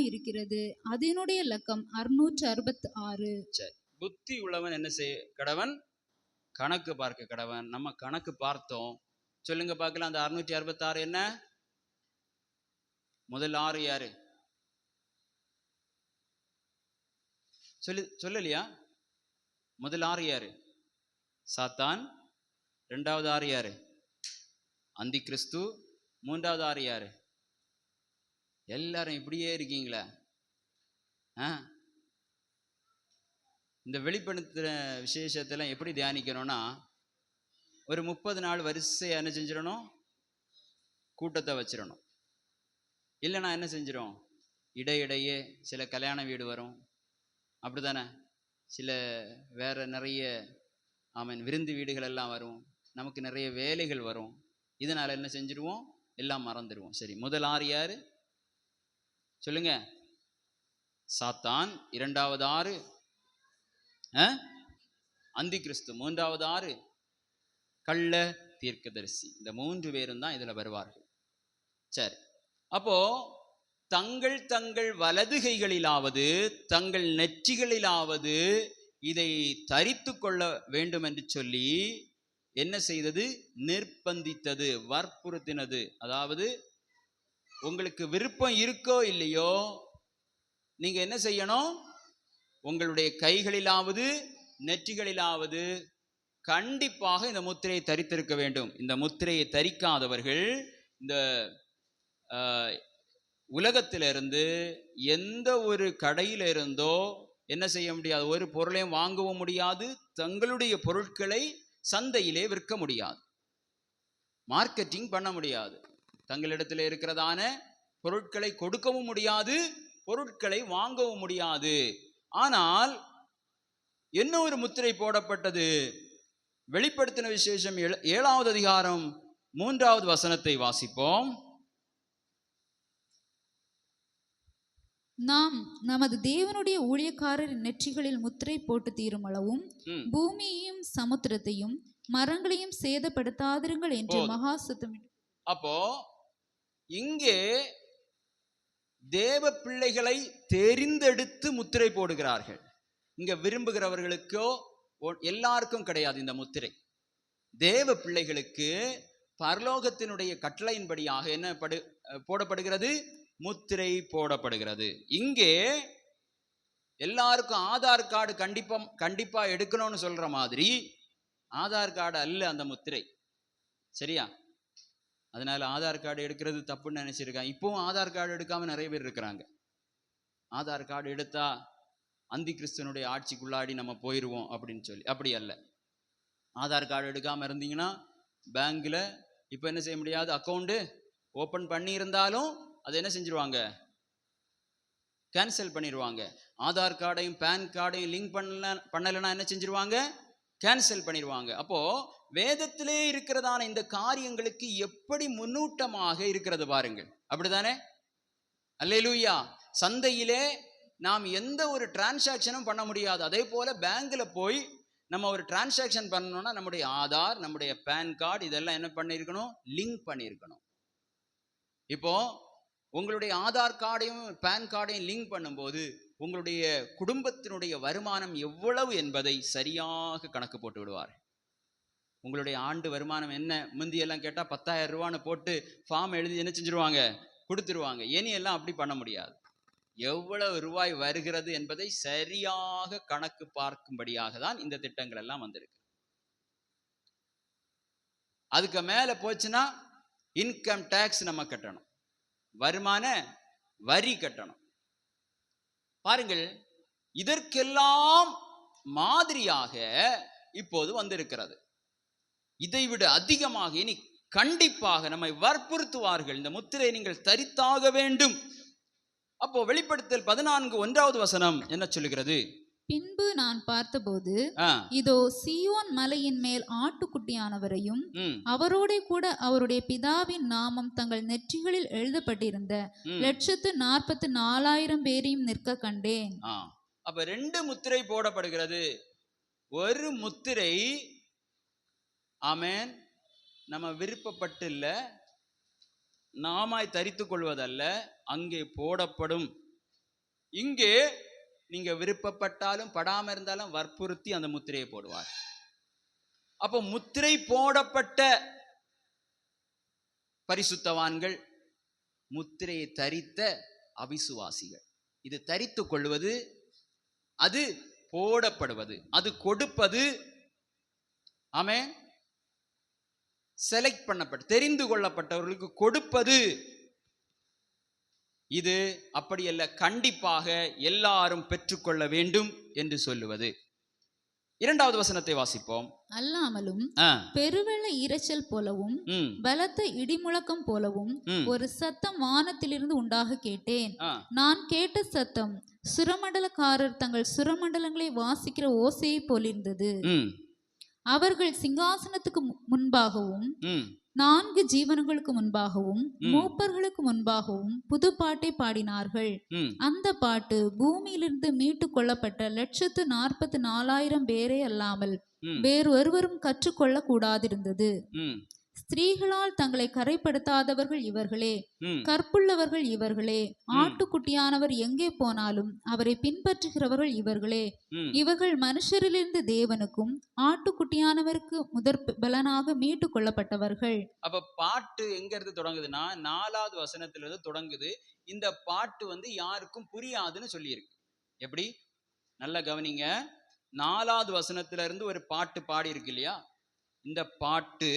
இருக்கிறது. அதனுடைய இலக்கம் 666. சரி, புத்தி உள்ளவன் என்ன செய்ய கடவன்? கணக்கு பார்க்க கடவன். நம்ம கணக்கு பார்த்தோம். சொல்லுங்க பார்க்கலாம், அந்த 666 என்ன? முதல் 6 யாரு? சொல்லலையா? முதல் 6 யாரு? சாத்தான். இரண்டாவது 6 யாரு? அந்தி கிறிஸ்து. மூன்றாவது 6 யாரு? எல்லாரும் இப்படியே இருக்கீங்களா? இந்த வெளிப்படுத்துற விசேஷத்தெல்லாம் எப்படி தியானிக்கணும்னா, ஒரு 30 நாள் வரிசையை என்ன செஞ்சிடணும்? கூட்டத்தை வச்சிடணும். இல்லைன்னா என்ன செஞ்சிடும்? இடையிடையே சில கல்யாண வீடு வரும், அப்படித்தானே? சில வேற நிறைய விருந்து வீடுகள் எல்லாம் வரும், நமக்கு நிறைய வேலைகள் வரும். இதனால என்ன செஞ்சிருவோம்? எல்லாம் மறந்துடுவோம். சரி, முதல் 6 யாரு சொல்லுங்க? சாத்தான். இரண்டாவது 6 அந்தி கிறிஸ்து. மூன்றாவது 6 கள்ள தீர்க்கதரிசி. இந்த 3 பேரும் தான் இதுல வருவார்கள். சரி, அப்போ தங்கள் தங்கள் வலதுகைகளிலாவது தங்கள் நெற்றிகளிலாவது இதை தரித்து கொள்ள வேண்டும் என்று சொல்லி என்ன செய்தது? நிர்பந்தித்தது, வற்புறுத்தினது. அதாவது உங்களுக்கு விருப்பம் இருக்கோ இல்லையோ, நீங்க என்ன செய்யணும்? உங்களுடைய கைகளிலாவது நெற்றிகளிலாவது கண்டிப்பாக இந்த முத்திரையை தரித்திருக்க வேண்டும். இந்த முத்திரையை தரிக்காதவர்கள் இந்த உலகத்திலிருந்து எந்த ஒரு கடையில இருந்தோ என்ன செய்ய முடியாது? ஒரு பொருளையும் வாங்கவும் முடியாது, தங்களுடைய பொருட்களை சந்தையிலே விற்க முடியாது, மார்க்கெட்டிங் பண்ண முடியாது, தங்களிடத்தில் இருக்கிறதான பொருட்களை கொடுக்கவும் முடியாது, பொருட்களை வாங்கவும் முடியாது. ஆனால் என்ன ஒரு முத்திரை போடப்பட்டது? வெளிப்படுத்தின விசேஷம் 7வது அதிகாரம் 3வது வசனத்தை வாசிப்போம். நாம் நமது தேவனுடைய ஊழியக்காரரின் நெற்றிகளில் முத்திரை போட்டு தீரும் அளவும் பூமியையும் சமுத்திரத்தையும் மரங்களையும் சேதப்படுத்தாதிருங்கள் என்று மகா சத்தமிட்டு. அப்போ இங்கே தேவ பிள்ளைகளை தெரிந்தெடுத்து முத்திரை போடுகிறார்கள். இங்க விரும்புகிறவர்களுக்கோ எல்லாருக்கும் கிடையாது இந்த முத்திரை. தேவ பிள்ளைகளுக்கு பரலோகத்தினுடைய கட்டளையின்படியாக என்ன போடப்படுகிறது? முத்திரை போடப்படுகிறது. இங்கே எல்லாருக்கும் ஆதார் கார்டு கண்டிப்பா எடுக்கணும்னு சொல்ற மாதிரி ஆதார் கார்டு அல்ல அந்த முத்திரை. சரியா? அதனால ஆதார் கார்டு எடுக்கிறது தப்புன்னு நினைச்சிருக்காங்க. இப்பவும் ஆதார் கார்டு எடுக்காம நிறைய பேர் இருக்கிறாங்க. ஆதார் கார்டு எடுத்தா அந்தி கிறிஸ்துவனுடைய ஆட்சிக்குள்ளாடி நம்ம போயிடுவோம் அப்படின்னு சொல்லி. அப்படி அல்ல. ஆதார் கார்டு எடுக்காம இருந்தீங்கன்னா பேங்க்ல இப்போ என்ன செய்ய முடியாது? அக்கௌண்ட் ஓப்பன் பண்ணி இருந்தாலும் அதை என்ன செஞ்சிருவாங்க? கேன்சல் பண்ணிடுவாங்க. ஆதார் கார்டையும் பேன் கார்டையும் லிங்க் பண்ணலைன்னா என்ன செஞ்சிருவாங்க? கேன்சல் பண்ணிடுவாங்க. அப்போ வேதத்திலே இருக்கிறதான இந்த காரியங்களுக்கு எப்படி முன்னூட்டமாக இருக்கிறது பாருங்கள். அப்படிதானே? அல்லேலூயா. சந்தையிலே நாம் எந்த ஒரு டிரான்சாக்ஷனும் பண்ண முடியாது. அதே போல பேங்க்ல போய் நம்ம ஒரு டிரான்சாக்ஷன் பண்ணணும்னா நம்முடைய ஆதார், நம்முடைய பேன் கார்டு இதெல்லாம் என்ன பண்ணியிருக்கணும்? லிங்க் பண்ணியிருக்கணும். இப்போ உங்களுடைய ஆதார் கார்டையும் பேன் கார்டையும் லிங்க் பண்ணும்போது உங்களுடைய குடும்பத்தினுடைய வருமானம் எவ்வளவு என்பதை சரியாக கணக்கு போட்டு விடுவார். உங்களுடைய ஆண்டு வருமானம் என்ன? முந்தியெல்லாம் கேட்டால் 10,000 ரூபான்னு போட்டு ஃபார்ம் எழுதி என்ன செஞ்சிருவாங்க? கொடுத்துருவாங்க. எல்லாம் அப்படி பண்ண முடியாது. எவ்வளவு ரூபாய் வருகிறது என்பதை சரியாக கணக்கு பார்க்கும்படியாக தான் இந்த திட்டங்கள் எல்லாம் வந்திருக்கு. அதுக்கு மேல போச்சுன்னா இன்கம் டேக்ஸ் நம்ம கட்டணும், வருமான வரி கட்டணும். பாருங்கள், இதற்கெல்லாம் மாதிரியாக இப்போது வந்திருக்கிறது. இதைவிட அதிகமாக இனி கண்டிப்பாக நம்மை வற்புறுத்துவார்கள். இந்த முத்திரை நீங்கள் தரித்தாக வேண்டும். அப்போ வெளிப்படுத்தல் 14:1வது வசனம் என்ன சொல்லுகிறது? பின்பு நான் பார்த்தபோது இதோ சீயோன் மலையின் மேல் ஆட்டுக்குட்டியானவரையும் அவரோட கூட அவருடைய பிதாவின் நாமம் தங்கள் நெற்றிகளில் எழுதப்பட்டிருந்த 144,000 பேரையும் நிற்க கண்டேன். அப்ப 2 முத்திரை போடப்படுகிறது. ஒரு முத்திரை ஆமென் நம்ம விருப்பப்பட்டு இல்ல, நாமாய் தரித்து கொள்வதல்ல, அங்கே போடப்படும் இங்கே நீங்க விருப்பப்பட்டாலும் படாம இருந்தாலும் வற்புறுத்தி அந்த முத்திரையை போடுவார். அப்போ முத்திரை போடப்பட்ட பரிசுத்தவான்கள், முத்திரையை தரித்த அவிசுவாசிகள். இது தரித்து கொள்வது, அது போடப்படுவது, அது கொடுப்பது. ஆமென். செலக்ட் பண்ணப்பட்ட, தெரிந்து கொள்ளப்பட்டவர்களுக்கு கொடுப்பது. இது அப்படியல்ல, கண்டிப்பாக எல்லாரும் பெற்றுக்கொள்ள வேண்டும் என்று சொல்லுவது. இரண்டாவது வசனத்தை வாசிப்போம். அல்லாமலும் பெருவெள்ள இரைச்சல் போலவும் பலத்த இடிமுழக்கம் போலவும் ஒரு சத்தம் வானத்திலிருந்து உண்டாக கேட்டேன். நான் கேட்ட சத்தம் சுரமண்டலக்காரர் தங்கள் சுரமண்டலங்களை வாசிக்கிற ஓசையை போலிருந்தது. அவர்கள் சிங்காசனத்துக்கு முன்பாகவும் 4 ஜீவன்களுக்கு முன்பாகவும் மூப்பர்களுக்கு முன்பாகவும் புது பாட்டை பாடினார்கள். அந்த பாட்டு பூமியிலிருந்து மீட்டு கொள்ளப்பட்ட 144,000 பேரே அல்லாமல் வேறு ஒருவரும் கற்றுக்கொள்ள கூடாதிருந்தது. ஸ்திரீகளால் தங்களை கரைப்படுத்தாதவர்கள் இவர்களே, கற்புள்ளவர்கள் இவர்களே, ஆட்டுக்குட்டியானவர் எங்கே போனாலும் அவரை பின்பற்றுகிறவர்கள் இவர்களே. இவர்கள் மனுஷரிலிருந்து தேவனுக்கும் ஆட்டுக்குட்டியானவருக்கு முதற் பலனாக மீட்டு கொள்ளப்பட்டவர்கள். அப்ப பாட்டு எங்க இருந்து தொடங்குதுன்னா 4வது வசனத்திலிருந்து தொடங்குது. இந்த பாட்டு யாருக்கும் புரியாதுன்னு சொல்லி இருக்கு. எப்படி? நல்லா கவனிங்க. 4வது வசனத்துல இருந்து ஒரு பாட்டு பாடி இருக்கு இல்லையா? இந்த பாட்டு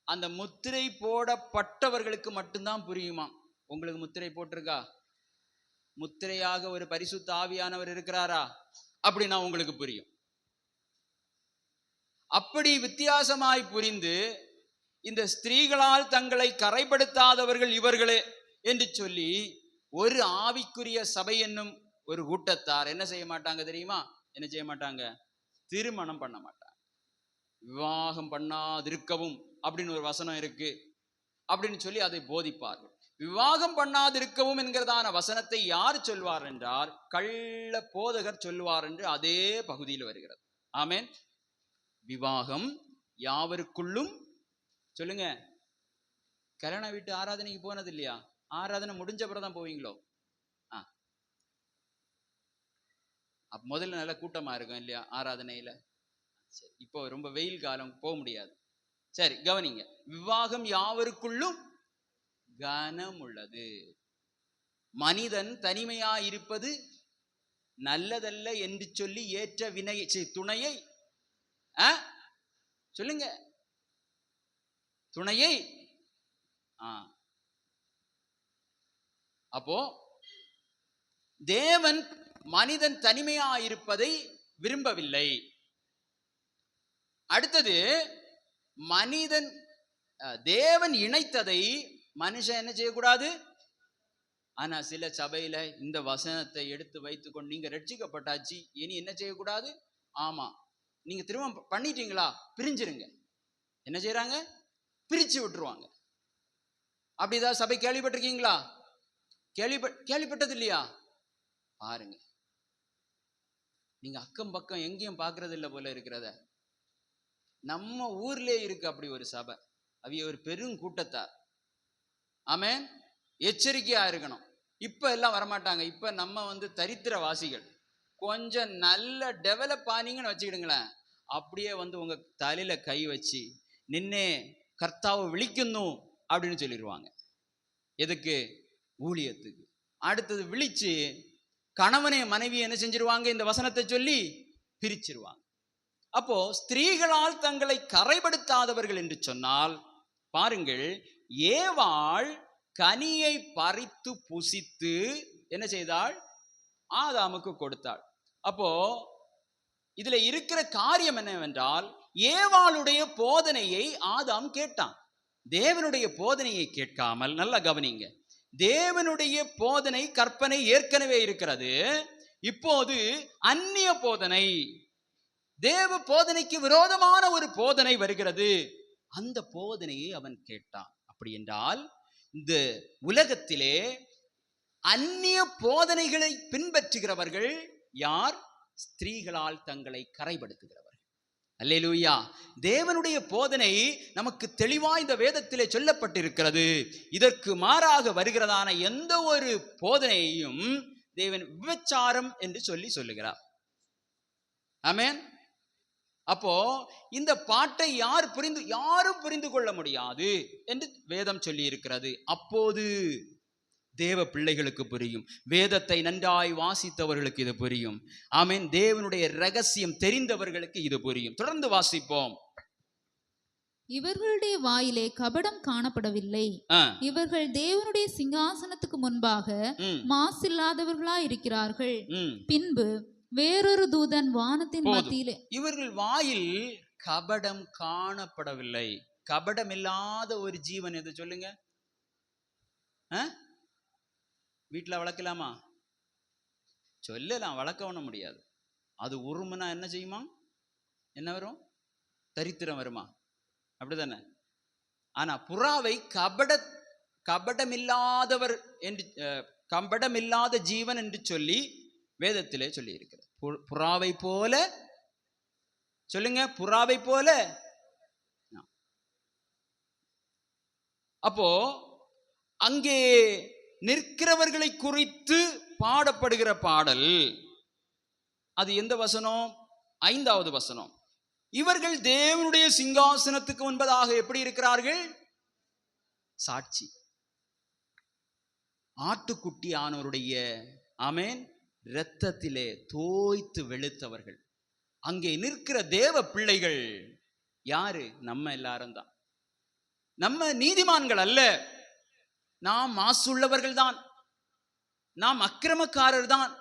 அந்த முத்திரை போடப்பட்டவர்களுக்கு மட்டும்தான் புரியுமா? உங்களுக்கு முத்திரை போட்டிருக்கா? முத்திரையாக ஒரு பரிசுத்த ஆவியானவர் இருக்கிறாரா? அப்படின்னா உங்களுக்கு புரியும். அப்படி வித்தியாசமாய் புரிந்து இந்த ஸ்திரீகளால் தங்களை கரைப்படுத்தாதவர்கள் இவர்களே என்று சொல்லி ஒரு ஆவிக்குரிய சபை என்னும் ஒரு கூட்டத்தார் என்ன செய்ய மாட்டாங்க தெரியுமா? என்ன செய்ய மாட்டாங்க? திருமணம் பண்ண மாட்டாங்க. விவாகம் பண்ணாதிருக்கவும் அப்படின்னு ஒரு வசனம் இருக்கு அப்படின்னு சொல்லி அதை போதிப்பார்கள். விவாகம் பண்ணாதிருக்கவும் என்கிறதான வசனத்தை யார் சொல்வார் என்றால் கள்ள போதகர் சொல்வார் என்று அதே பகுதியில் வருகிறது. ஆமென். விவாகம் யாவருக்குள்ளும், சொல்லுங்க, கல்யாண வீட்டு ஆராதனைக்கு போனது இல்லையா? ஆராதனை முடிஞ்ச பிறகுதான் போவீங்களோ? முதல்ல நல்ல கூட்டமா இருக்கும் இல்லையா ஆராதனையில? சரி, இப்போ ரொம்ப வெயில் காலம், போக முடியாது. சரி, கவனிங்க. விவாகம் யாவருக்குள்ளும் கனம் உள்ளது. மனிதன் தனிமையா இருப்பது நல்லதல்ல என்று சொல்லி ஏற்ற வினையை துணையை சொல்லுங்க, துணையை. அப்போ தேவன் மனிதன் தனிமையா இருப்பதை விரும்பவில்லை. அடுத்தது, மனிதன் தேவன் இணைத்ததை மனுஷன் என்ன செய்யக்கூடாது. ஆனா சில சபையில இந்த வசனத்தை எடுத்து வைத்துக்கொண்டு நீங்க ரட்சிக்கப்பட்டாச்சு, இனி என்ன செய்யக்கூடாது? ஆமா, நீங்க திரும்ப பண்ணிட்டீங்களா, பிரிஞ்சிருங்க. என்ன செய்யறாங்க? பிரிச்சு விட்டுருவாங்க. அப்படிதான் சபை கேள்விப்பட்டிருக்கீங்களா? கேள்விப்பட்டது இல்லையா? பாருங்க, நீங்க அக்கம் பக்கம் எங்கேயும் பாக்குறது இல்லை போல இருக்கிறத. நம்ம ஊர்லயே இருக்கு அப்படி ஒரு சபை. அவைய ஒரு பெரும் கூட்டத்தார். ஆமென். எச்சரிக்கையா இருக்கணும். இப்ப எல்லாம் வரமாட்டாங்க. இப்ப நம்ம தரித்திரவாசிகள். கொஞ்சம் நல்ல டெவலப் ஆனீங்கன்னு வச்சுக்கிடுங்களேன், அப்படியே உங்க தலையில கை வச்சு நின்னே கர்த்தாவை விழிக்கணும் அப்படின்னு சொல்லிடுவாங்க. எதுக்கு? ஊழியத்துக்கு. அடுத்தது விழிச்சு கணவனே மனைவி என்ன செஞ்சிருவாங்க? இந்த வசனத்தை சொல்லி பிரிச்சிருவாங்க. அப்போ ஸ்திரீகளால் தங்களை கரைப்படுத்தாதவர்கள் என்று சொன்னால், பாருங்கள், ஏவாள் கனியை பறித்து புசித்து என்ன செய்தாள்? ஆதாமுக்கு கொடுத்தாள். அப்போ இதுல இருக்கிற காரியம் என்னவென்றால், ஏவாளுடைய போதனையை ஆதாம் கேட்டான். தேவனுடைய போதனையை கேட்காமல், நல்லா கவனிங்க, தேவனுடைய போதனை கற்பனை ஏற்கனவே இருக்கிறது. இப்போது அந்நிய போதனை, தேவ போதனைக்கு விரோதமான ஒரு போதனை வருகிறது. அந்த போதனையை அவன் கேட்டான். அப்படி என்றால் இந்த உலகத்திலே அந்நிய போதனைகளை பின்பற்றுகிறவர்கள் யார்? ஸ்திரீகளால் தங்களை கரைப்படுத்துகிறவர்கள். அல்லேலூயா. தேவனுடைய போதனை நமக்கு தெளிவாய் இந்த வேதத்திலே சொல்லப்பட்டிருக்கிறது. இதற்கு மாறாக வருகிறதான எந்த ஒரு போதனையையும் தேவன் விபச்சாரம் என்று சொல்லுகிறார். ஆமென். அப்போ இந்த பாட்டை யாரும் புரிந்து கொள்ள முடியாது என்று வேதம் சொல்லி இருக்கிறது. அப்போது தேவ பிள்ளைகளுக்கு புரியும், வேதத்தை நன்றாய் வாசித்தவர்களுக்கு இது புரியும். ஆமென். தேவனுடைய ரகசியம் தெரிந்தவர்களுக்கு இது புரியும். தொடர்ந்து வாசிப்போம். இவர்களுடைய வாயிலே கபடம் காணப்படவில்லை, இவர்கள் தேவனுடைய சிங்காசனத்துக்கு முன்பாக மாசில்லாதவர்களாய் இருக்கிறார்கள். பின்பு வேறொரு தூதன் வானத்தின் மத்தியிலே, இவர்கள் வாயில் கபடம் காணப்படவில்லை. கபடம் இல்லாத ஒரு ஜீவன் எது சொல்லுங்க? வீட்டில் வளர்க்கலாமா? சொல்லலாம், வளர்க்க ஒண்ண முடியாது. அது உருமுனா என்ன செய்யுமா? என்ன வரும்? தரித்திரம் வருமா? அப்படிதானே? ஆனா புறாவை கபடமில்லாதவர் என்று, கபடமில்லாத ஜீவன் என்று சொல்லி வேதத்திலே சொல்லி இருக்கிறது. புறாவை போல சொல்லுங்க, புறாவை போல. அப்போ அங்கே நிற்கிறவர்களை குறித்து பாடப்படுகிற பாடல் அது எந்த வசனம்? 5வது வசனம். இவர்கள் தேவனுடைய சிங்காசனத்துக்கு முன்பதாக எப்படி இருக்கிறார்கள்? சாட்சி. ஆட்டுக்குட்டியானவருடைய ஆமென் இரத்தத்திலே தோய்த்து வெளுத்தவர்கள். அங்கே நிற்கிற தேவ பிள்ளைகள் யாரு? நம்ம எல்லாரும் தான். நம்ம நீதிமான்கள் அல்ல, நாம் மாசுள்ளவர்கள் தான், நாம் அக்கிரமக்காரர் தான்,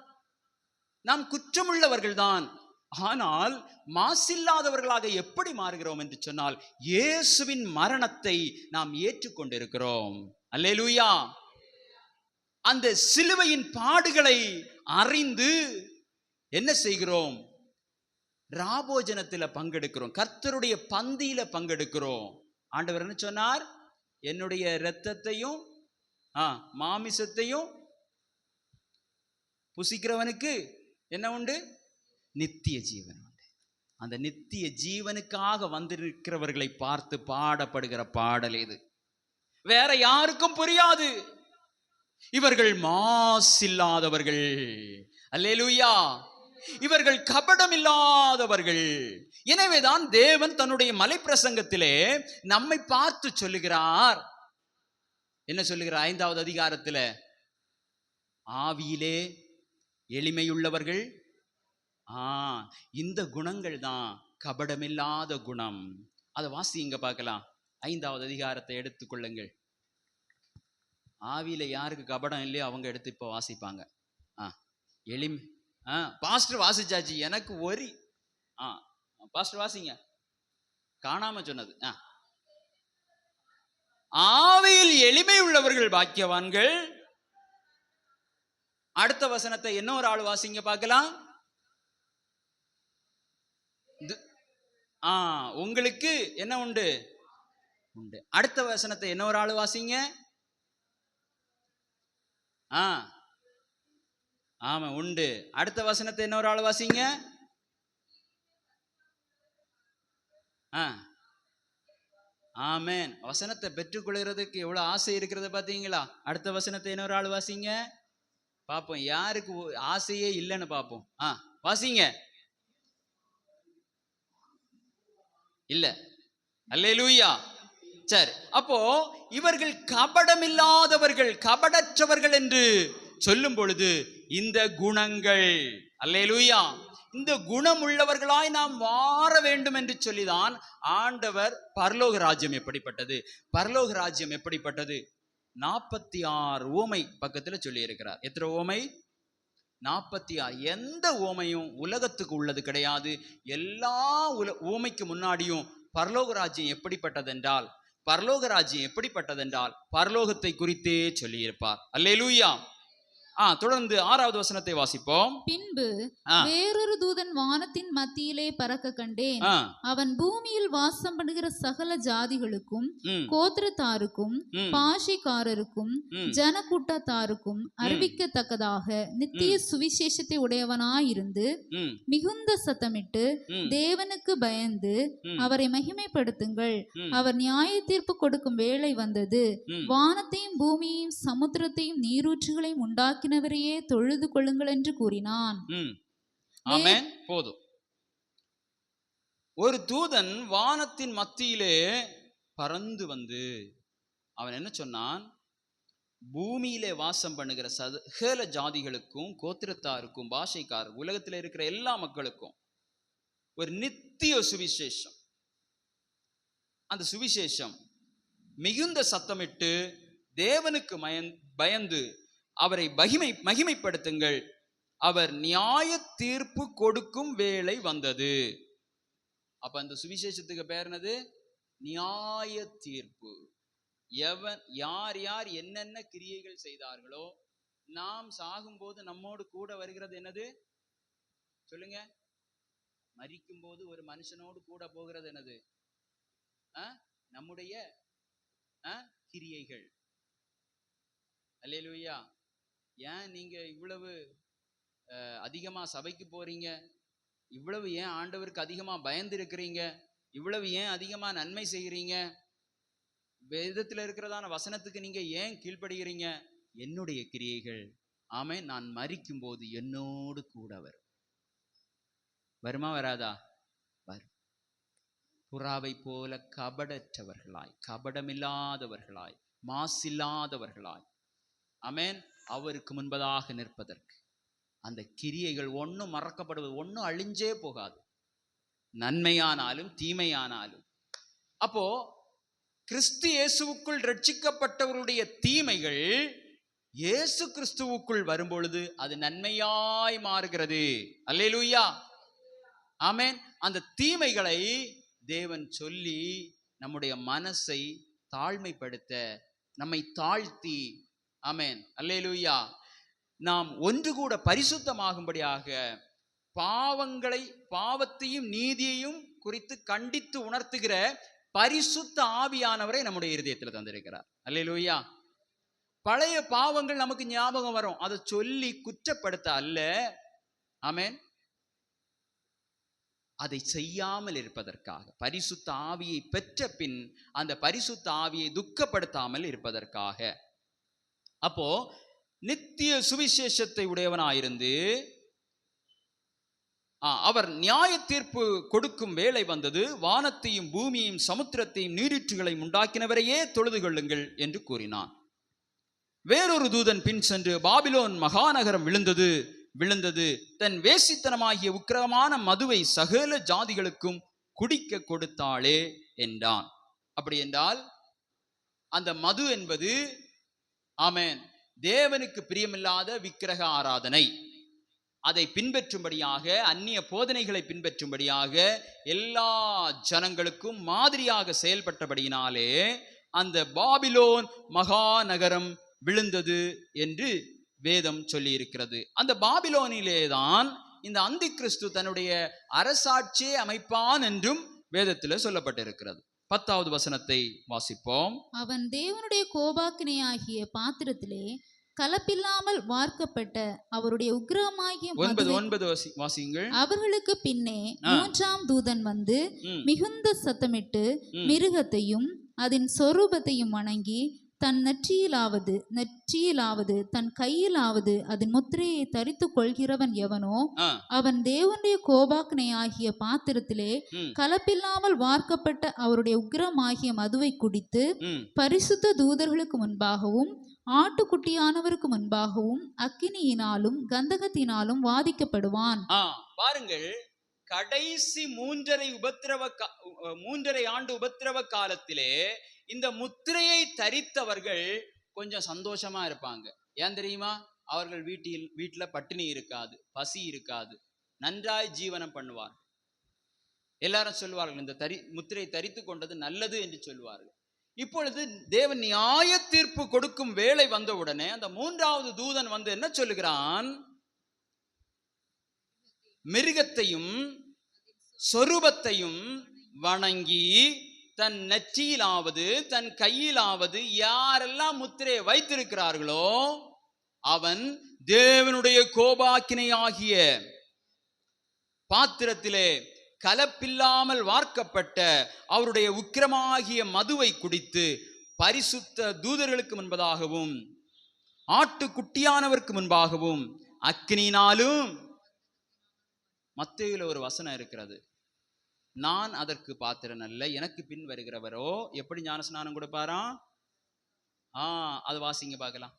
நாம் குற்றமுள்ளவர்கள் தான். ஆனால் மாசில்லாதவர்களாக எப்படி மாறுகிறோம் என்று சொன்னால், இயேசுவின் மரணத்தை நாம் ஏற்றுக்கொண்டிருக்கிறோம். அல்லேலூயா. அந்த சிலுவையின் பாடுகளை அறிந்து என்ன செய்கிறோம்? ராபோஜனத்தில் பங்கெடுக்கிறோம், கர்த்தருடைய பந்தியில பங்கெடுக்கிறோம். ஆண்டவர் என்ன சொன்னார்? என்னுடைய இரத்தத்தையும் மாமிசத்தையும் புசிக்கிறவனுக்கு என்ன உண்டு? நித்திய ஜீவன் உண்டு. அந்த நித்திய ஜீவனுக்காக வந்திருக்கிறவர்களை பார்த்து பாடப்படுகிற பாடல் இது. வேற யாருக்கும் புரியாது. இவர்கள் மாசில்லாதவர்கள். அல்லேலூயா. இவர்கள் கபடம் இல்லாதவர்கள். எனவேதான் தேவன் தன்னுடைய மலை பிரசங்கத்திலே நம்மை பார்த்து சொல்லுகிறார். என்ன சொல்லுகிறார்? 5வது அதிகாரத்துல, ஆவியிலே எளிமையுள்ளவர்கள். இந்த குணங்கள் தான் கபடமில்லாத குணம். அதை வாசிங்க பார்க்கலாம். 5வது அதிகாரத்தை எடுத்துக்கொள்ளுங்கள். ஆவியில யாருக்கு கபடம் இல்லையோ அவங்க எடுத்து இப்ப வாசிப்பாங்க. எளிமை. பாஸ்டர் வாசிச்சாச்சு, எனக்கு ஒரி. பாஸ்டர் வாசிங்க. காணாம சொன்னது. ஆவியில் எளிமை உள்ளவர்கள் பாக்கியவான்கள். அடுத்த வசனத்தை இன்னொரு ஆள் வாசிங்க பார்க்கலாம். உங்களுக்கு என்ன உண்டு? உண்டு. அடுத்த வசனத்தை இன்னொரு ஆள் வாசிங்க. ஆமா உண்டு. அடுத்த வசனத்தை இன்னொரு ஆள் வாசிங்க. ஆமென். வசனத்தை பெற்றுக்கொள்கிறதுக்கு எவ்வளவு ஆசை இருக்கிறது பாத்தீங்களா? அடுத்த வசனத்தை இன்னொரு ஆள் வாசிங்க பாப்போம். யாருக்கு ஆசையே இல்லைன்னு பாப்போம். வாசிங்க. இல்ல. அல்லேலூயா. சரி, அப்போ இவர்கள் கபடமில்லாதவர்கள், கபடற்றவர்கள் என்று சொல்லும் பொழுது இந்த குணங்கள், அல்லேலூயா, இந்த குணம் உள்ளவர்களாய் நாம் மாற வேண்டும் என்று சொல்லிதான் ஆண்டவர் பரலோக ராஜ்யம் எப்படிப்பட்டது, பரலோக ராஜ்யம் எப்படிப்பட்டது 46 ஓமை பக்கத்துல சொல்லி இருக்கிறார். எத்தனை ஓமை? 46. எந்த ஓமையும் உலகத்துக்கு உள்ளது கிடையாது. எல்லா ஓமைக்கு முன்னாடியும் பரலோக ராஜ்யம் எப்படிப்பட்டதென்றால், பரலோக ராஜ்யம் எப்படிப்பட்டதென்றால் பரலோகத்தை குறித்தே சொல்லி இருப்பார். அல்லேலூயா. தொடர்ந்து 6வது வசனத்தை வாசிப்போம். பின்பு வேறொரு தூதன் வானத்தின் மத்தியிலே பறக்க கண்டேன். அவன் பூமியில் வாசம் பண்ணுகிற சகல ஜாதிகளுக்கும், கோத்திரத்தாருக்கும், பாஷைக்காரருக்கும், ஜனக்கூட்டத்தாருக்கும் அறிவிக்கத்தக்கதாக நித்திய சுவிசேஷத்தை உடையவனாயிருந்து மிகுந்த சத்தமிட்டு தேவனுக்கு பயந்து அவரை மகிமைப்படுத்துங்கள். அவர் நியாய தீர்ப்பு கொடுக்கும் வேளை வந்தது. வானத்தையும் பூமியையும் சமுத்திரத்தையும் நீரூற்றுகளையும் உண்டாக்கினவரையே தொழுது கொள்ளுங்கள் என்று கூறினான். ஆமென். போதும். ஒரு தூதன் வானத்தின் மத்தியிலே பறந்து வந்து அவன் என்ன சொன்னான்? பூமியிலே வாசம் பண்ணுகிற சகல ஜாதிகளுக்கும், கோத்திரத்தாருக்கும், பாஷைக்காரர், உலகத்தில் இருக்கிற எல்லா மக்களுக்கும் ஒரு நித்திய சுவிசேஷம். அந்த சுவிசேஷம் மிகுந்த சத்தமிட்டு தேவனுக்கு பயந்து அவரை மகிமைப்படுத்துங்கள். அவர் நியாய தீர்ப்பு கொடுக்கும் வேளை வந்தது. அப்ப அந்த சுவிசேஷத்துக்கு பேர் என்னது? நியாய தீர்ப்பு. யார் யார் என்னென்ன கிரியைகள் செய்தார்களோ, நாம் சாகும்போது நம்மோடு கூட வருகிறது என்னது? சொல்லுங்க. மரிக்கும் போது ஒரு மனுஷனோடு கூட போகிறது என்னது? நம்முடைய கிரியைகள். அல்லேலூயா. ஏன் நீங்க இவ்வளவு அதிகமா சபைக்கு போறீங்க? இவ்வளவு ஏன் ஆண்டவருக்கு அதிகமா பயந்து இருக்கிறீங்க? இவ்வளவு ஏன் அதிகமா நன்மை செய்கிறீங்க? வேதத்தில் இருக்கிறதான வசனத்துக்கு நீங்க ஏன் கீழ்ப்படுகிறீங்க? என்னுடைய கிரியைகள். ஆமென். நான் மரிக்கும் போது என்னோடு கூட வருமா வராதா? வரும். புறாவை போல கபடற்றவர்களாய், கபடமில்லாதவர்களாய், மாசில்லாதவர்களாய், ஆமென், அவருக்கு முன்பதாக நிற்பதற்கு அந்த கிரியைகள் ஒன்றும் மறக்கப்படுவது, ஒன்றும் அழிஞ்சே போகாது, நன்மையானாலும் தீமையானாலும். அப்போ கிறிஸ்து இயேசுவுக்குள் ரட்சிக்கப்பட்டவருடைய தீமைகள் இயேசு கிறிஸ்துவுக்குள் வரும்பொழுது அது நன்மையாய் மாறுகிறது. அல்லேலூயா. ஆமென். அந்த தீமைகளை தேவன் சொல்லி நம்முடைய மனசை தாழ்மைப்படுத்த, நம்மை தாழ்த்தி, ஆமென், அல்லேலூயா, நாம் ஒன்று கூட பரிசுத்தமாகும்படியாக பாவத்தையும் நீதியையும் குறித்து கண்டித்து உணர்த்துகிற பரிசுத்த ஆவியானவரை நம்முடைய இருதயத்தில் தந்திருக்கிறார். அல்லேலூயா. பழைய பாவங்கள் நமக்கு ஞாபகம் வரும், அதை சொல்லி குற்றப்படுத்த அல்ல, ஆமென், அதை செய்யாமல் இருப்பதற்காக, பரிசுத்த ஆவியை பெற்ற பின் அந்த பரிசுத்த ஆவியை துக்கப்படுத்தாமல் இருப்பதற்காக. அப்போ நித்திய சுவிசேஷத்தை உடையவனாயிருந்து அவர் நியாய தீர்ப்பு கொடுக்கும் வேளை வந்தது. வானத்தையும் பூமியையும் சமுத்திரத்தையும் நீரூற்றுகளையும் உண்டாக்கினவரையே தொழுது கொள்ளுங்கள் என்று கூறினான். வேறொரு தூதன் பின் சென்று, பாபிலோன் மகாநகரம் விழுந்தது, தன் வேசித்தனமாகிய உக்கிரமான மதுவை சகல ஜாதிகளுக்கும் குடிக்க கொடுத்தாளே என்றான். அப்படி என்றால் அந்த மது என்பது, ஆமென், தேவனுக்கு பிரியமில்லாத விக்கிரக ஆராதனை. அதை பின்பற்றும்படியாக, அந்நிய போதனைகளை பின்பற்றும்படியாக எல்லா ஜனங்களுக்கும் மாதிரியாக செயல்பட்டபடியினாலே அந்த பாபிலோன் மகாநகரம் விழுந்தது என்று வேதம் சொல்லி இருக்கிறது. அந்த பாபிலோனிலே தான் இந்த அந்தி கிறிஸ்து தன்னுடைய அரசாட்சியை அமைப்பான் என்றும் வேதத்தில் சொல்லப்பட்டிருக்கிறது. 10வது வசனத்தை வாசிப்போம். அவன் தேவனுடைய கோபாக்கினையாகிய பாத்திரத்திலே கலப்பில்லாமல் வார்க்கப்பட்ட அவருடைய உக்கிரமாகிய 9 வாசியுங்கள். அவர்களுக்கு பின்னே 3ஆம் தூதன் வந்து மிகுந்த சத்தமிட்டு மிருகத்தையும் அதன் சொரூபத்தையும் வணங்கி தன் நெற்றியிலாவது தன் கையிலாவது அதன் முத்திரையை தரித்து கொள்கிறவன் எவனோ அவன் தேவனுடைய கோபாக்கினையாகிய பாத்திரத்திலே கலப்பில்லாமல் வார்க்கப்பட்ட அவருடைய உக்கிரமாகிய மதுவை குடித்து பரிசுத்த தூதர்களுக்கு முன்பாகவும் ஆட்டுக்குட்டியானவருக்கு முன்பாகவும் அக்கினியினாலும் கந்தகத்தினாலும் வாதிக்கப்படுவான். பாருங்கள், கடைசி 3.5 ஆண்டு உபத்திரவ காலத்திலே இந்த முத்திரையை தரித்தவர்கள் கொஞ்சம் சந்தோஷமா இருப்பாங்க. ஏன் தெரியுமா? அவர்கள் வீட்டுல பட்டினி இருக்காது, பசி இருக்காது, நன்றாய் ஜீவனம் பண்ணுவார்கள். எல்லாரும் சொல்லுவார்கள், இந்த முத்திரை தரித்து கொண்டது நல்லது என்று சொல்லுவார்கள். இப்பொழுது தேவன் நியாய தீர்ப்பு கொடுக்கும் வேளை வந்தவுடனே அந்த மூன்றாவது தூதன் வந்து என்ன சொல்லுகிறான்? மிருகத்தையும் சொரூபத்தையும் வணங்கி தன் நெற்றியிலாவது தன் கையிலாவது யாரெல்லாம் முத்திரையை வைத்திருக்கிறார்களோ அவன் தேவனுடைய கோபாக்கினையாகிய பாத்திரத்திலே கலப்பில்லாமல் வார்க்கப்பட்ட அவருடைய உக்கிரமாகிய மதுவை குடித்து பரிசுத்த தூதர்களுக்கு முன்பதாகவும் ஆட்டுக்குட்டியானவருக்கு முன்பாகவும் அக்கினியினாலும். மத்தேயுல ஒரு வசனம் இருக்கிறது, நான் அதற்கு பாத்திரன் அல்ல, எனக்கு பின் வருகிறவரோ எப்படி ஞானஸ்நானம் கொடுப்பாராம்? அது வாசிங்க பார்க்கலாம்.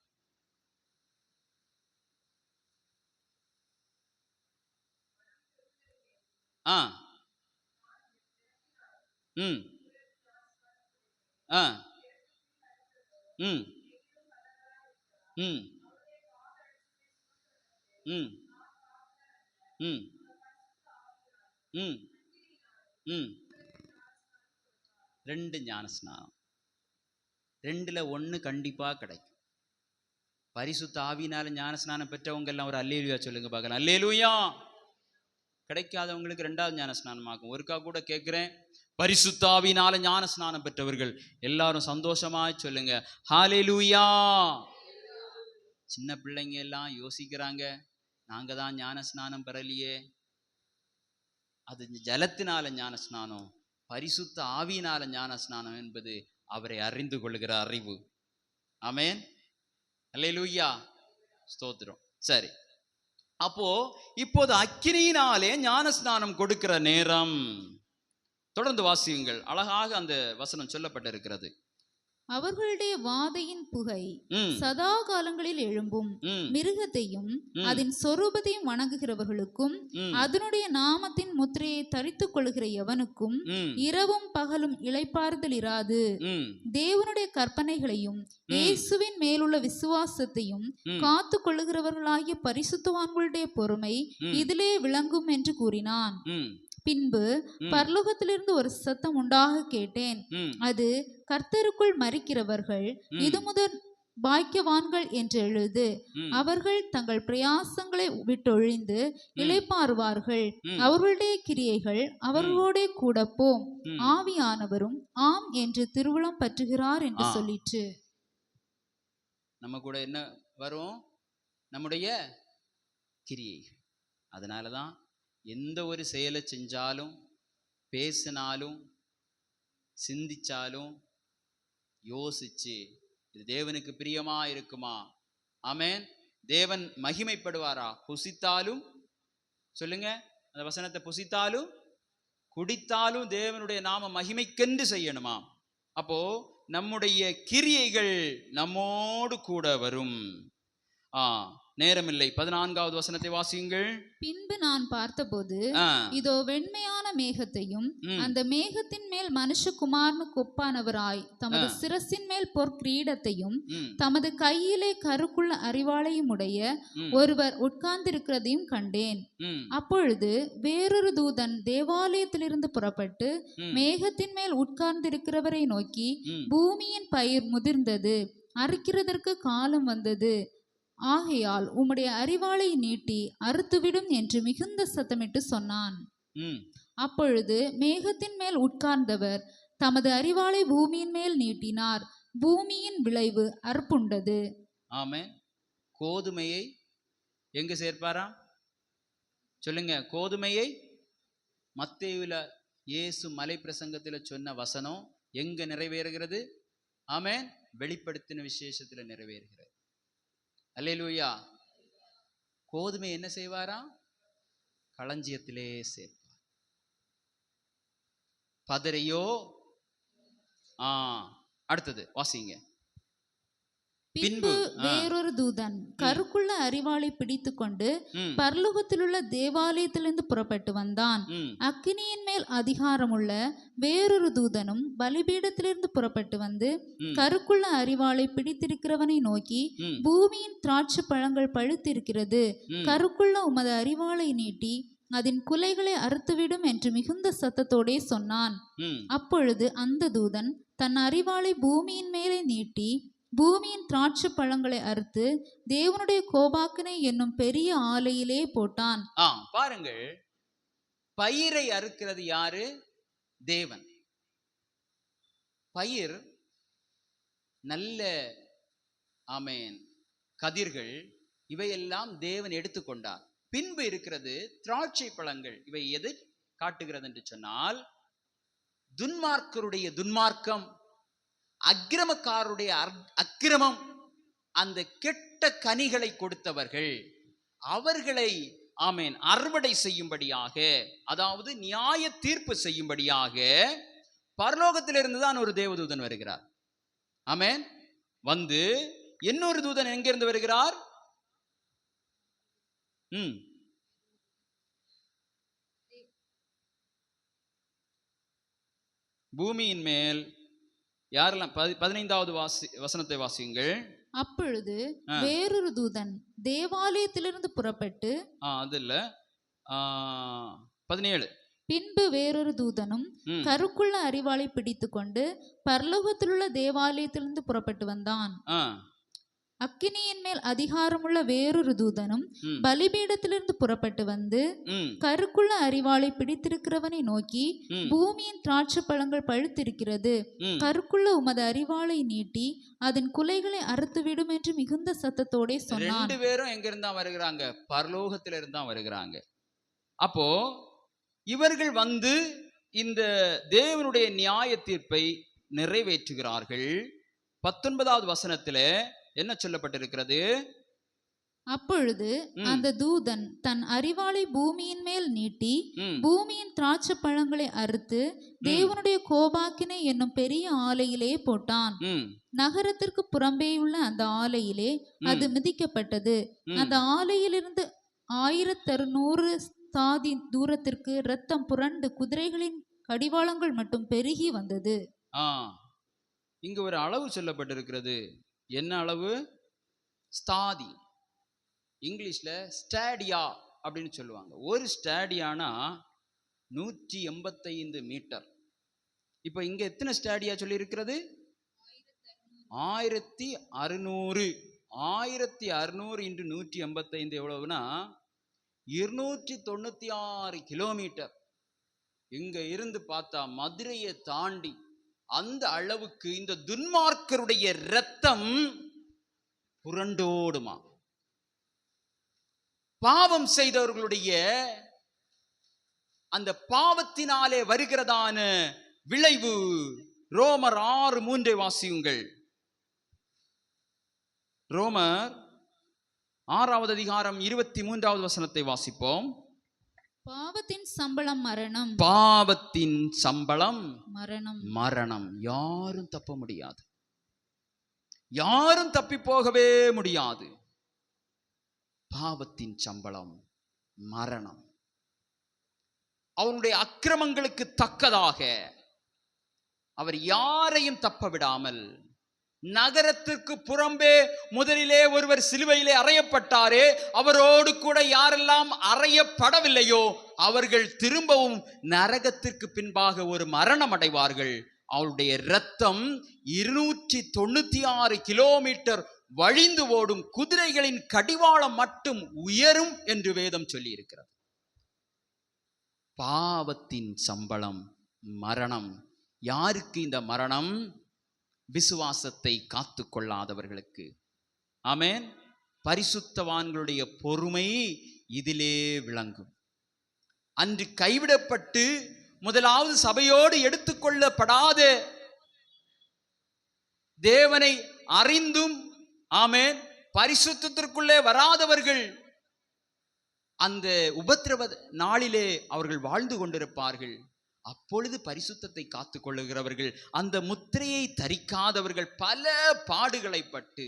ரெண்டு ஞானஸ்நானம், ரெண்டுல ஒண்ணு கண்டிப்பா கிடைக்கும். பரிசுத்த ஆவியினால ஞானஸ்நானம் பெற்றவங்க எல்லாம் ஒரு அல்லேலூயா சொல்லுங்க பார்க்கலாம். அல்லேலூயா. கிடைக்காதவங்களுக்கு ரெண்டாவது ஞானஸ்நானம் ஆகும். ஒருக்கா கூட கேட்கிறேன், பரிசுத்த ஆவியினால ஞானஸ்நானம் பெற்றவர்கள் எல்லாரும் சந்தோஷமா சொல்லுங்க ஹல்லேலூயா. சின்ன பிள்ளைங்க எல்லாம் யோசிக்கிறாங்க, நாங்க தான் ஞானஸ்நானம் பெறலையே. அது ஜலத்தினால ஞானஸ்நானம், பரிசுத்த ஆவியினால ஞானஸ்நானம் என்பது அவரை அறிந்து கொள்ளுகிற அறிவு. ஆமென், அல்லேலூயா, ஸ்தோத்திரம். சரி, அப்போ இப்போது அக்கினியினாலே ஞானஸ்நானம் கொடுக்கிற நேரம். தொடர்ந்து வாசியுங்கள், அழகாக அந்த வசனம் சொல்லப்பட்டிருக்கிறது. அவர்களுடைய வாதையின் புகை சதா காலங்களில் எழும்பும். மிருகத்தையும் அதன் சொரூபத்தையும் வணங்குகிறவர்களுக்கும் அதனுடைய நாமத்தின் முத்திரையை தரித்துக் கொள்கிற எவனுக்கும் இரவும் பகலும் இளைப்பாறுதல் இராது. தேவனுடைய கற்பனைகளையும் இயேசுவின் மேலுள்ள விசுவாசத்தையும் காத்து கொள்ளுகிறவர்களாகிய பரிசுத்தவான்களுடைய பொறுமை இதிலே விளங்கும் என்று கூறினான். பின்பு பரலோகத்திலிருந்து ஒரு சத்தம் உண்டாக கேட்டேன். அது, கர்த்தருக்குள் மரிக்கிறவர்கள் இது முதல் பாக்கியவான்கள் என்று எழுது. அவர்கள் தங்கள் பிரயாசங்களை விட்டொழிந்து இளைப்பாறுவார்கள். அவர்களுடைய கிரியைகள் அவர்களோட கூட போம். ஆவியானவரும் ஆம் என்று திருவுளம் பற்றுகிறார் என்று சொல்லிற்று. நம்ம கூட என்ன வரும்? நம்முடைய கிரியைகள். அதனாலதான் எந்த ஒரு செயலை செஞ்சாலும், பேசினாலும், சிந்திச்சாலும் யோசிச்சு இது தேவனுக்கு பிரியமா இருக்குமா? ஆமென். தேவன் மகிமைப்படுவாரா? புசித்தாலும், சொல்லுங்க அந்த வசனத்தை, புசித்தாலும் குடித்தாலும் தேவனுடைய நாம மகிமைக்கென்று செய்யணுமா? அப்போ நம்முடைய கிரியைகள் நம்மோடு கூட வரும். நேரமில்லை, 14வது வசனத்தை வாசியுங்கள். பின்பு நான் பார்த்தபோது இதோ வெண்மையான மேகத்தையும் அந்த மேகத்தின் மேல் மனுஷகுமாரனுக்கு ஒப்பானவராய் தமது சிரசின் மேல் பொற்கிரீடத்தையும் தமது கையிலே கருக்குள்ள அரிவாளையும் உடைய ஒருவர் உட்கார்ந்திருக்கிறதையும் கண்டேன். அப்பொழுது வேறொரு தூதன் தேவாலயத்திலிருந்து புறப்பட்டு மேகத்தின் மேல் உட்கார்ந்திருக்கிறவரை நோக்கி, பூமியின் பயிர் முதிர்ந்தது, அறுக்கிறதற்கு காலம் வந்தது, ஆகையால் உம்முடைய அரிவாளை நீட்டி அறுத்துவிடும் என்று மிகுந்த சத்தமிட்டு சொன்னான். அப்பொழுது மேகத்தின் மேல் உட்கார்ந்தவர் தமது அரிவாளை பூமியின் மேல் நீட்டினார். பூமியின் விளைவு அறுப்புண்டது. ஆமென். கோதுமையை எங்க சேர்ப்பாராம்? சொல்லுங்க, கோதுமையை. மத்தேயுல இயேசு மலை பிரசங்கத்துல சொன்ன வசனம் எங்க நிறைவேறுகிறது? ஆமென். வெளிப்படுத்தின விசேஷத்துல நிறைவேறுகிறது. அல்லேலூயா. கோதுமை என்ன செய்வாராம்? களஞ்சியத்திலே சேர்ப்பார். பதரையோ. அடுத்தது வாசிங்க. பின்பு வேறொரு தூதன் கருக்குள்ள அரிவாளை பிடித்து கொண்டு பரலோகத்திலுள்ள தேவாலயத்திலிருந்து புறப்பட்டு வந்தான். அக்கினியின் மேல் அதிகாரமுள்ள வேறொரு தூதனும் பலிபீடத்திலிருந்து புறப்பட்டு வந்து கருக்குள்ள அரிவாளை பிடித்திருக்கிறவனை நோக்கி, பூமியின் திராட்சை பழங்கள் பழுத்திருக்கிறது, கருக்குள்ள உமது அரிவாளை நீட்டி அதன் குலைகளை அறுத்துவிடும் என்று மிகுந்த சத்தத்தோடே சொன்னான். அப்பொழுது அந்த தூதன் தன் அரிவாளை பூமியின் மேலே நீட்டி பூமியின் திராட்சை பழங்களை அறுத்து தேவனுடைய கோபாக்கினை என்னும் பெரிய ஆலையிலே போட்டான். பாருங்கள், பயிரை அறுக்கிறது யாரு? தேவன். பயிர் நல்ல ஆமேன் கதிர்கள் இவையெல்லாம் தேவன் எடுத்துக்கொண்டார். பின்பு இருக்கிறது திராட்சை பழங்கள். இவை எது காட்டுகிறது என்று சொன்னால், துன்மார்க்கருடைய துன்மார்க்கம், அக்கிரமக்காரருடைய அக்கிரமம், அந்த கெட்ட கனிகளை கொடுத்தவர்கள் அவர்களை ஆமேன் அறுவடை செய்யும்படியாக, அதாவது நியாய தீர்ப்பு செய்யும்படியாக பரலோகத்திலிருந்து தான் ஒரு தேவதூதன் வருகிறார். ஆமேன். வந்து இன்னொரு தூதன் எங்கிருந்து வருகிறார்? பூமியின் மேல் யாரெல்லாம் 15வது வசனத்தை வாசியுங்கள். அப்பொழுது வேறொரு தூதன் தேவாலயத்திலிருந்து புறப்பட்டு, அது இல்ல 17, பின்பு வேறொரு தூதனும் கருக்குள்ள அரிவாளை பிடித்து கொண்டு பரலோகத்திலுள்ள தேவாலயத்திலிருந்து புறப்பட்டு வந்தான். அக்கினியின் மேல் அதிகாரமுள்ள வேறொரு தூதனும் பலிபீடத்திலிருந்து புறப்பட்டு வந்து கருக்குள்ள அரிவாளை பிடித்திருக்கிறவனை நோக்கி, பூமியின் திராட்சை பழங்கள் பழுத்திருக்கிறது, கருக்குள்ள உமது அரிவாளை நீட்டி அதன் குலைகளை அறுத்துவிடும் என்று மிகுந்த சத்தத்தோட சொன்னான். 2 பேரும் எங்க இருந்தா வருகிறாங்க? பரலோகத்திலிருந்து தான் வருகிறாங்க. அப்போ இவர்கள் வந்து இந்த தேவனுடைய நியாய தீர்ப்பை நிறைவேற்றுகிறார்கள். 19வது வசனத்துல என்ன சொல்லப்பட்டிருக்கிறது? அப்பொழுது அந்த தூதன் தன் அரிவாளை பூமியின் மேல் நீட்டி பூமியின் திராட்சை பழங்களை அறுத்து தேவனுடைய கோபாக்கினை என்னும் பெரிய ஆலையிலே போட்டான். நகரத்திற்கு புறம்பேயுள்ள அந்த ஆலையிலே அது மிதிக்கப்பட்டது. அந்த ஆலையிலிருந்து 1600 ஸ்தாதி தூரத்திற்கு இரத்தம் புரண்டு குதிரைகளின் கடிவாளங்கள் மட்டும் பெருகி வந்தது. இங்கு ஒரு அளவு சொல்லப்பட்டிருக்கிறது. என்ன அளவு? ஸ்தாதி. இங்கிலீஷ்ல ஸ்டாடியா அப்படின்னு சொல்லுவாங்க. ஒரு ஸ்டாடியானா 185 மீட்டர். இப்ப இங்க எத்தனை ஸ்டாடியா சொல்லி இருக்கிறது? 1600. 1600 × 185 எவ்வளவுனா 296 கிலோமீட்டர். இங்க இருந்து பார்த்தா மதுரையை தாண்டி அந்த அளவுக்கு இந்த துன்மார்க்கருடைய இரத்தம் புரண்டோடுமா. பாவம் செய்தவர்களுடைய அந்த பாவத்தினாலே வருகிறதான விளைவு. ரோமர் 6:3 வாசியுங்கள். ரோமர் 6வது அதிகாரம் 23வது வசனத்தை வாசிப்போம். பாவத்தின் சம்பளம் மரணம். பாவத்தின் சம்பளம் மரணம். மரணம். யாரும் தப்ப முடியாது. யாரும் தப்பி போகவே முடியாது. பாவத்தின் சம்பளம் மரணம். அவனுடைய அக்கிரமங்களுக்கு தக்கதாக அவர் யாரையும் தப்ப விடாமல், நகரத்திற்கு புறம்பே முதலிலே ஒருவர் சிலுவையிலே அறையப்பட்டாரே, அவரோடு கூட யாரெல்லாம் அறையப்படவில்லையோ அவர்கள் திரும்பவும் நரகத்திற்கு பின்பாக ஒரு மரணம் அடைவார்கள். அவருடைய இரத்தம் 296 கிலோமீட்டர் வழிந்து ஓடும். குதிரைகளின் கடிவாளம் மட்டும் உயரும் என்று வேதம் சொல்லி இருக்கிறது. பாவத்தின் சம்பளம் மரணம். யாருக்கு இந்த மரணம்? விசுவாசத்தை காத்து கொள்ளாதவர்களுக்கு. ஆமென். பரிசுத்தவான்களுடைய பொறுமை இதிலே விளங்கும். அன்று கைவிடப்பட்டு முதலாவது சபையோடு எடுத்துக்கொள்ளப்படாத, தேவனை அறிந்தும் ஆமென் பரிசுத்தத்திற்குள்ளே வராதவர்கள் அந்த உபத்திரவ நாளிலே அவர்கள் வாழ்ந்து கொண்டிருப்பார்கள். அப்பொழுது பரிசுத்தத்தை காத்து கொள்ளுகிறவர்கள், அந்த முத்திரையை தரிக்காதவர்கள் பல பாடுகளை பட்டு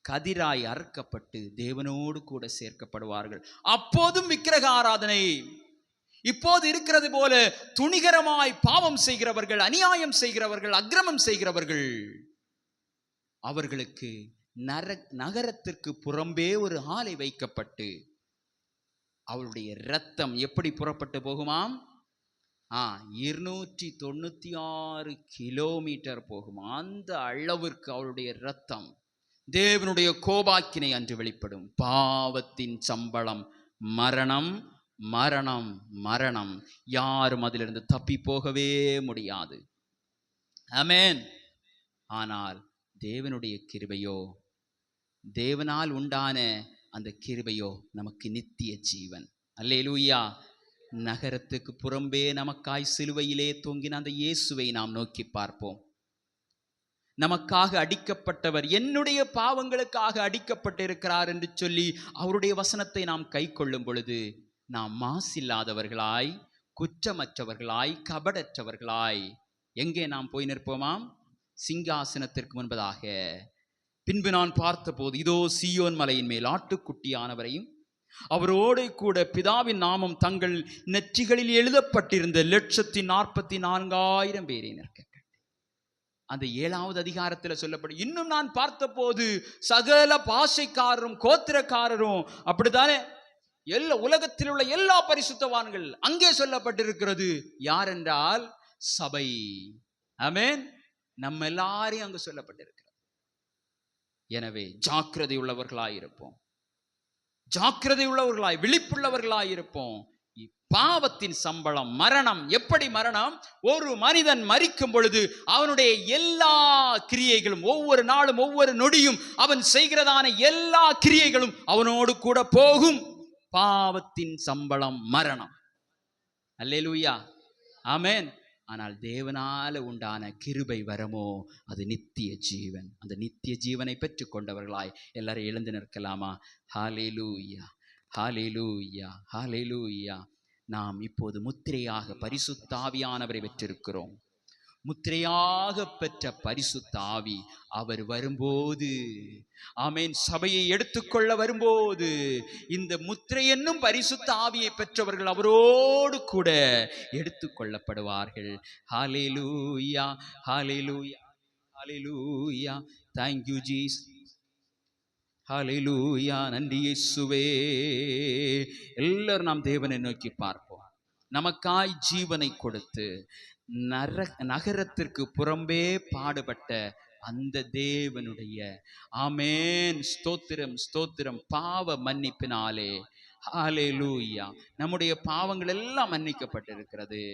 கதிராய் அறுக்கப்பட்டு தேவனோடு கூட சேர்க்கப்படுவார்கள். அப்போதும் விக்கிரக ஆராதனை இப்போது இருக்கிறது போல துணிகரமாய் பாவம் செய்கிறவர்கள், அநியாயம் செய்கிறவர்கள், அக்கிரமம் செய்கிறவர்கள், அவர்களுக்கு நகரத்திற்கு புறம்பே ஒரு ஆலை வைக்கப்பட்டு அவளுடைய இரத்தம் எப்படி புறப்பட்டு போகுமாம்? 296 கிலோமீட்டர் போகும். அந்த அளவிற்கு அவருடைய இரத்தம் தேவனுடைய கோபாக்கினை அன்று வெளிப்படும். பாவத்தின் சம்பளம் மரணம், மரணம், மரணம். யாரும் அதிலிருந்து தப்பி போகவே முடியாது. ஆமென். ஆனால் தேவனுடைய கிருபையோ, தேவனால் உண்டான அந்த கிருபையோ நமக்கு நித்திய ஜீவன். அல்லேலூயா. நகரத்துக்கு புறம்பே நமக்காய் சிலுவையிலே தொங்கின அந்த இயேசுவை நாம் நோக்கி பார்ப்போம். நமக்காக அடிக்கப்பட்டவர், என்னுடைய பாவங்களுக்காக அடிக்கப்பட்டிருக்கிறார் என்று சொல்லி அவருடைய வசனத்தை நாம் கை கொள்ளும் பொழுது நாம் மாசில்லாதவர்களாய், குற்றமற்றவர்களாய், கபடற்றவர்களாய் எங்கே நாம் போய் நிற்போமாம்? சிங்காசனத்திற்கு முன்பதாக. பின்பு நான் பார்த்தபோது இதோ சீயோன் மலையின் மேல் ஆட்டுக்குட்டியானவரையும் அவரோடு கூட பிதாவின் நாமம் தங்கள் நெற்றிகளில் எழுதப்பட்டிருந்த 144,000 பேரை நிற்க. அந்த 7வது அதிகாரத்தில் சொல்லப்படும். இன்னும் நான் பார்த்தபோது சகல பாஷைக்காரரும் கோத்திரக்காரரும், அப்படித்தானே, எல்லா உலகத்தில் உள்ள எல்லா பரிசுத்தவான்கள் அங்கே சொல்லப்பட்டிருக்கிறது. யார் என்றால் சபை. ஆமென். நம்ம எல்லாரையும் அங்கு சொல்லப்பட்டிருக்கிறது. எனவே ஜாக்கிரதை உள்ளவர்களாயிருப்போம், ஜாக்கிரதை உள்ளவர்களாய், விழிப்புள்ளவர்களாய் இருப்போம். பாவத்தின் சம்பளம் மரணம். எப்படி மரணம்? ஒரு மனிதன் மரிக்கும் பொழுது அவனுடைய எல்லா கிரியைகளும், ஒவ்வொரு நாளும் ஒவ்வொரு நொடியும் அவன் செய்கிறதான எல்லா கிரியைகளும் அவனோடு கூட போகும். பாவத்தின் சம்பளம் மரணம். அல்லேலூயா. ஆமென். ஆனால் தேவனால உண்டான கிருபை வரமோ அது நித்திய ஜீவன். அந்த நித்திய ஜீவனை பெற்றுக் கொண்டவர்களாய் எல்லாரும் எழுந்து நிற்கலாமா? ஹல்லேலூயா, ஹல்லேலூயா, ஹல்லேலூயா. நாம் இப்போது முத்திரையாக பரிசுத்த ஆவியானவரை பெற்றிருக்கிறோம். முத்திரையாக பெற்ற பரிசுத்த ஆவி அவர் வரும்போது, ஆமென், சபையை எடுத்துக்கொள்ள வரும்போது இந்த முத்திரை என்னும் பரிசுத்த ஆவியை பெற்றவர்கள் அவரோடு கூட எடுத்துக்கொள்ளப்படுவார்கள். ஹல்லேலூயா, ஹல்லேலூயா, ஹல்லேலூயா. Thank you Jesus. ஹல்லேலூயா. நன்றி இயேசுவே. எல்லாரும் நாம் தேவனை நோக்கி பார்ப்போம். நமக்காய் ஜீவனை கொடுத்து நகரத்திற்கு புறம்பே பாடுபட்ட அந்த தேவனுடைய, ஆமென், ஸ்தோத்திரம், ஸ்தோத்திரம், பாவ மன்னிப்பினாலே, ஹல்லேலூயா, நம்முடைய பாவங்கள் எல்லாம் மன்னிக்கப்பட்டிருக்கிறது.